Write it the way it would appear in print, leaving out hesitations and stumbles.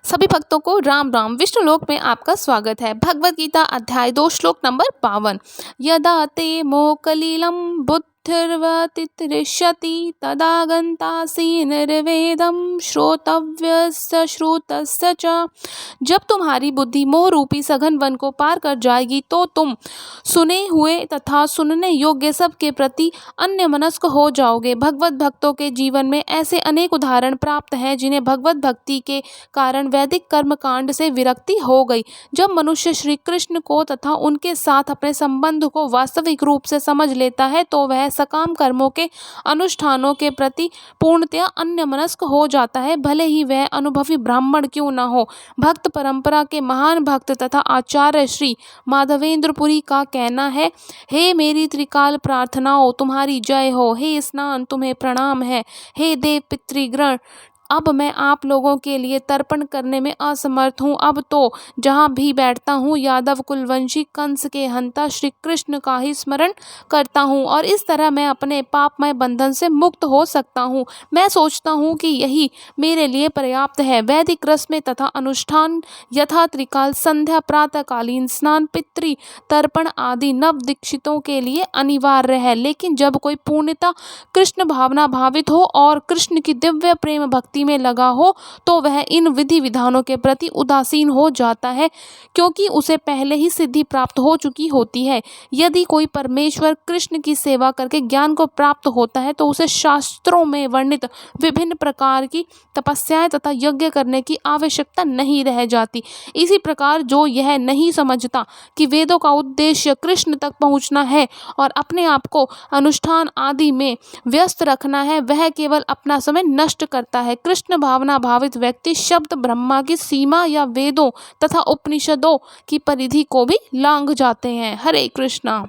सभी भक्तों को राम राम। विष्णु लोक में आपका स्वागत है। भगवद गीता अध्याय 2 श्लोक नंबर 52। यदा ते मोकलिलं बुद्धिर्वतिष्ठति तदा गन्तासि निर्वेदं श्रोतव्यस्य श्रुतस्य च। जब तुम्हारी बुद्धि मोह रूपी सघन वन को पार कर जाएगी तो तुम सुने हुए तथा सुनने योग्य सब के प्रति अन्यमनस्क हो जाओगे। भगवत भक्तों के जीवन में ऐसे अनेक उदाहरण प्राप्त हैं जिन्हें भगवत भक्ति के कारण वैदिक कर्म कांड से विरक्ति हो गई। जब मनुष्य श्री कृष्ण को तथा उनके साथ अपने संबंध को वास्तविक रूप से समझ लेता है तो वह सकाम कर्मों के अनुष्ठानों के प्रति पूर्णतया अन्यमनस्क हो जाता है, भले ही वह अनुभवी ब्राह्मण क्यों न हो। भक्त परंपरा के महान भक्त तथा आचार्य श्री माधवेंद्रपुरी का कहना है, हे मेरी त्रिकाल प्रार्थनाओं तुम्हारी जय हो, हे स्नान तुम्हें प्रणाम है, हे देव पितृगण अब मैं आप लोगों के लिए तर्पण करने में असमर्थ हूँ। अब तो जहाँ भी बैठता हूँ यादव कुलवंशी कंस के हंता श्री कृष्ण का ही स्मरण करता हूँ और इस तरह मैं अपने पापमय बंधन से मुक्त हो सकता हूँ। मैं सोचता हूँ कि यही मेरे लिए पर्याप्त है। वैदिक रस्में तथा अनुष्ठान यथा त्रिकाल संध्या, प्रातःकालीन स्नान, पितृ तर्पण आदि नव दीक्षितों के लिए अनिवार्य है, लेकिन जब कोई पूर्णतः कृष्ण भावना भावित हो और कृष्ण की दिव्य प्रेम भक्ति में लगा हो तो वह इन विधि विधानों के प्रति उदासीन हो जाता है, क्योंकि उसे पहले ही सिद्धि प्राप्त हो चुकी होती है। यदि कोई परमेश्वर कृष्ण की सेवा करके ज्ञान को प्राप्त होता है तो उसे शास्त्रों में वर्णित विभिन्न प्रकार की तपस्याएं तथा यज्ञ करने की आवश्यकता नहीं रह जाती। इसी प्रकार जो यह नहीं समझता कि वेदों का उद्देश्य कृष्ण तक पहुंचना है और अपने आप को अनुष्ठान आदि में व्यस्त रखना है, वह केवल अपना समय नष्ट करता है। कृष्ण भावना भावित व्यक्ति शब्द ब्रह्मा की सीमा या वेदों तथा उपनिषदों की परिधि को भी लांघ जाते हैं। हरे कृष्णा।